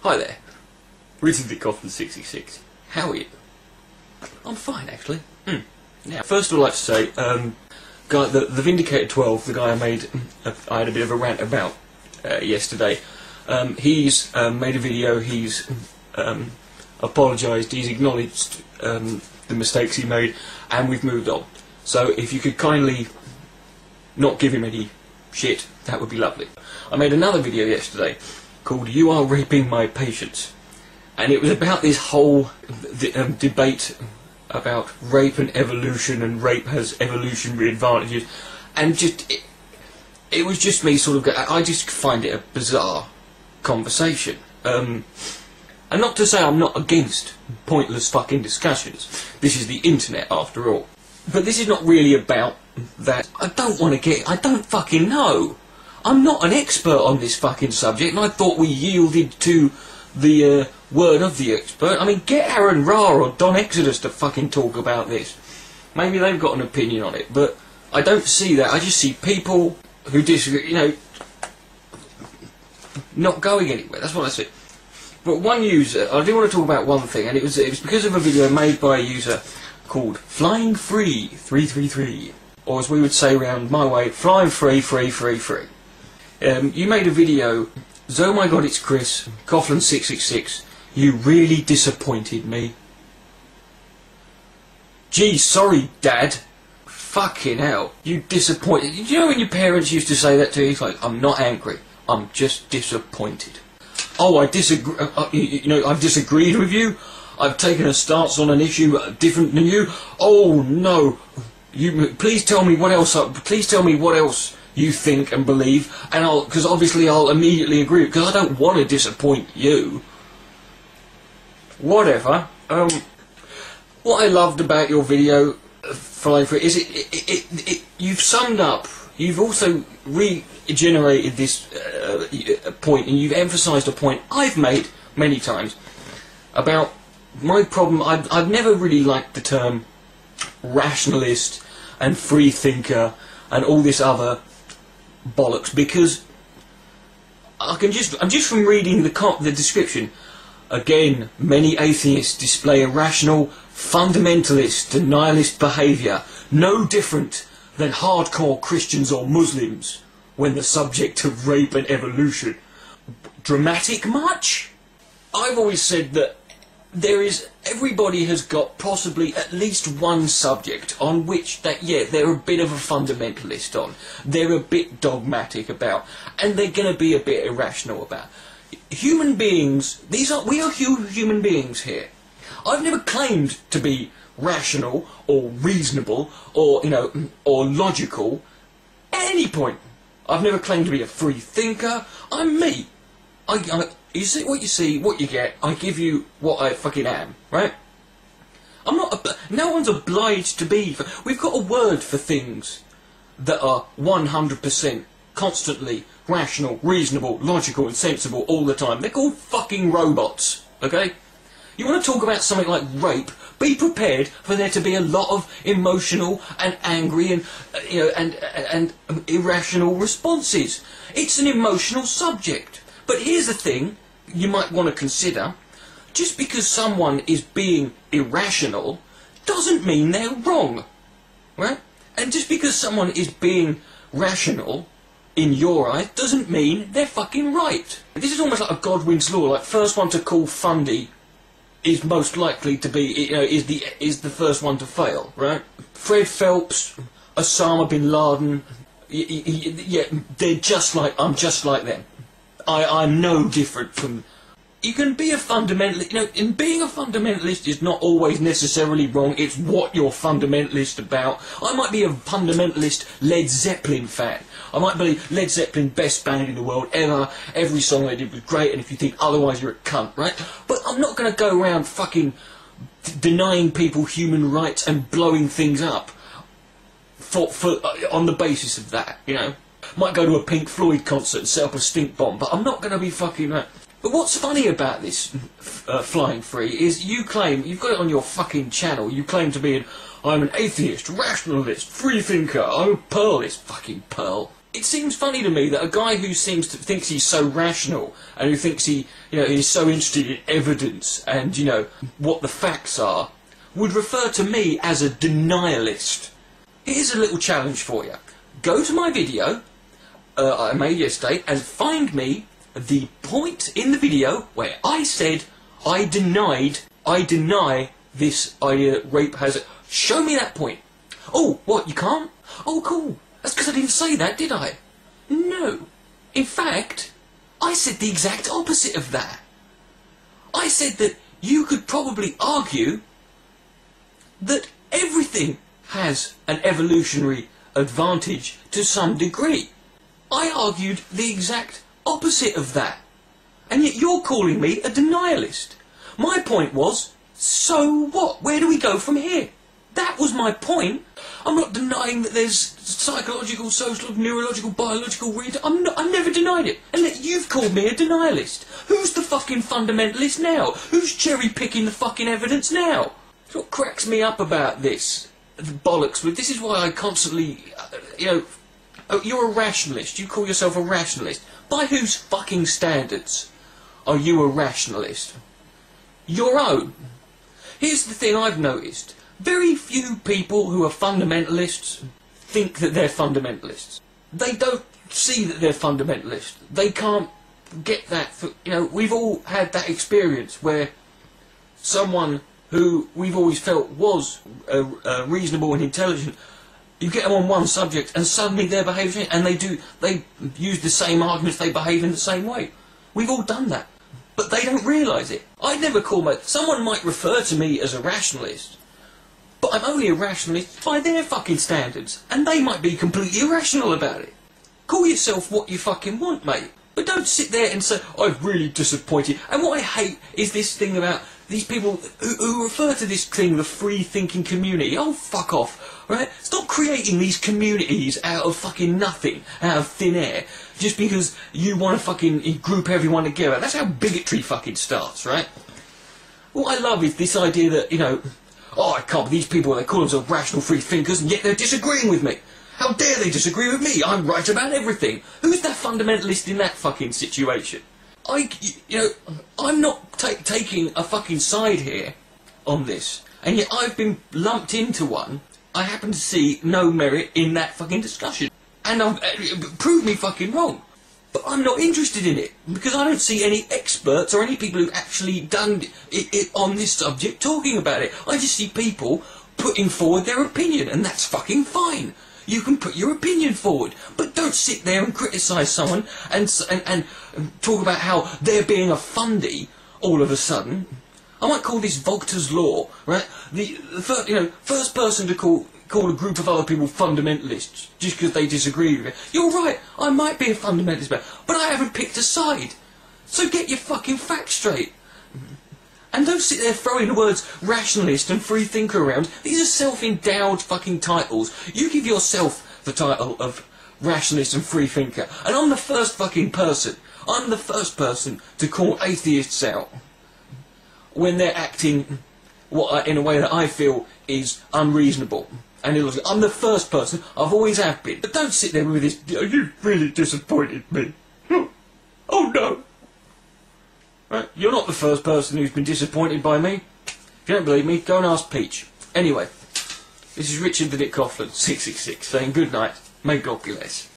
Hi there, Osama Bin Coughlan 66. How are you? I'm fine, actually. Now, first of all, I'd like to say, the Vindicator 12, the guy I had a bit of a rant about yesterday, he's made a video, he's apologised, he's acknowledged the mistakes he made, and we've moved on. So if you could kindly not give him any shit, that would be lovely. I made another video yesterday called "You Are Raping My Patients," and it was about this whole debate about rape and evolution, and rape has evolutionary advantages, and it was just me sort of, I just find it a bizarre conversation. And not to say I'm not against pointless fucking discussions. This is the internet after all. But this is not really about that. I don't fucking know. I'm not an expert on this fucking subject, and I thought we yielded to the word of the expert. I mean, get Aaron Ra or Don Exodus to fucking talk about this. Maybe they've got an opinion on it, but I don't see that. I just see people who disagree, you know, not going anywhere. That's what I see. But one user, I do want to talk about one thing, and it was because of a video made by a user called Flying Free 333, or as we would say around my way, Flying Free. You made a video, "Oh my god, it's Chris, Coughlan 666, you really disappointed me." Gee, sorry Dad. Fucking hell, you disappointed. You know when your parents used to say that to you? It's like, I'm not angry, I'm just disappointed. Oh, I disagree, you know, I've disagreed with you, I've taken a stance on an issue different than you. Oh no, please tell me what else, you think and believe, and because obviously I'll immediately agree, because I don't want to disappoint you. Whatever. What I loved about your video, Flying Free, is you've summed up, you've also regenerated this point, and you've emphasised a point I've made many times about my problem. I've never really liked the term rationalist and free thinker and all this other bollocks, because I'm just from reading the description. Again, many atheists display irrational, fundamentalist and nihilist behaviour, no different than hardcore Christians or Muslims when the subject of rape and evolution. Dramatic much? I've always said that everybody has got possibly at least one subject on which they're a bit of a fundamentalist on, they're a bit dogmatic about, and they're going to be a bit irrational about. Human beings, we are human beings here. I've never claimed to be rational or reasonable or, you know, or logical at any point. I've never claimed to be a free thinker. I'm me. You see, what you get. I give you what I fucking am, right? I'm not. No one's obliged to be. We've got a word for things that are 100% constantly rational, reasonable, logical, and sensible all the time. They're called fucking robots. Okay? You want to talk about something like rape? Be prepared for there to be a lot of emotional and angry and and irrational responses. It's an emotional subject. But here's the thing you might want to consider. Just because someone is being irrational doesn't mean they're wrong. Right? And just because someone is being rational in your eyes doesn't mean they're fucking right. This is almost like a Godwin's law, like first one to call fundy is most likely to be, you know, is the first one to fail, right? Fred Phelps, Osama Bin Laden, yeah, they're just like, I'm just like them. I'm no different from. You can be a fundamentalist, you know, and being a fundamentalist is not always necessarily wrong, it's what you're fundamentalist about. I might be a fundamentalist Led Zeppelin fan. I might believe Led Zeppelin, best band in the world ever, every song they did was great, and if you think otherwise you're a cunt, right? But I'm not going to go around fucking denying people human rights and blowing things up on the basis of that, you know. Might go to a Pink Floyd concert and set up a stink bomb, but I'm not going to be fucking... But what's funny about this Flying Free is you claim, you've got it on your fucking channel, you claim to be I'm an atheist, rationalist, free thinker, I'm a pearlist, fucking pearl. it seems funny to me that a guy who thinks he's so rational and who thinks he's so interested in evidence and, what the facts are, would refer to me as a denialist. Here's a little challenge for you. Go to my video I made yesterday and find me the point in the video where I said I deny this idea that rape has it. Show me that point. Oh, what, you can't? Oh, cool. That's because I didn't say that, did I? No. In fact, I said the exact opposite of that. I said that you could probably argue that everything has an evolutionary advantage to some degree. I argued the exact opposite of that. And yet you're calling me a denialist. My point was, so what? Where do we go from here? That was my point. I'm not denying that there's psychological, social, neurological, biological reason. I never denied it. And yet you've called me a denialist. Who's the fucking fundamentalist now? Who's cherry-picking the fucking evidence now? That's what cracks me up about this. The bollocks. This is why I constantly, you're a rationalist. You call yourself a rationalist. By whose fucking standards are you a rationalist? Your own. Here's the thing I've noticed. Very few people who are fundamentalists think that they're fundamentalists. They don't see that they're fundamentalists. They can't get that. We've all had that experience where someone who we've always felt was reasonable and intelligent, you get them on one subject and suddenly they're behaving, and they use the same arguments, they behave in the same way. We've all done that. But they don't realise it. I'd never call someone might refer to me as a rationalist, but I'm only a rationalist by their fucking standards, and they might be completely irrational about it. Call yourself what you fucking want, mate. But don't sit there and say, I'm really disappointed. And what I hate is this thing about these people who refer to this thing, the free-thinking community. Oh, fuck off, right? Stop creating these communities out of fucking nothing, out of thin air, just because you want to fucking group everyone together. That's how bigotry fucking starts, right? What I love is this idea that, oh, I can't believe these people, they call themselves rational free thinkers, and yet they're disagreeing with me. How dare they disagree with me? I'm right about everything. Who's that fundamentalist in that fucking situation? I'm not taking a fucking side here on this, and yet I've been lumped into one. I happen to see no merit in that fucking discussion, and prove me fucking wrong. But I'm not interested in it, because I don't see any experts or any people who've actually done it on this subject talking about it. I just see people putting forward their opinion, and that's fucking fine. You can put your opinion forward, but don't sit there and criticise someone and talk about how they're being a fundy all of a sudden. I might call this Volta's law, right? The first person to call a group of other people fundamentalists just because they disagree with it. You're right, I might be a fundamentalist, but I haven't picked a side. So get your fucking facts straight. And don't sit there throwing the words rationalist and free thinker around. These are self-endowed fucking titles. You give yourself the title of rationalist and free thinker. And I'm the first fucking person. I'm the first person to call atheists out when they're acting in a way that I feel is unreasonable. And I'm the first person. I've always have been. But don't sit there with this, you really disappointed me. Oh no. Right? You're not the first person who's been disappointed by me. If you don't believe me, go and ask Peach. Anyway, this is Richard the Dick Coughlan, 666, saying good night. May God bless.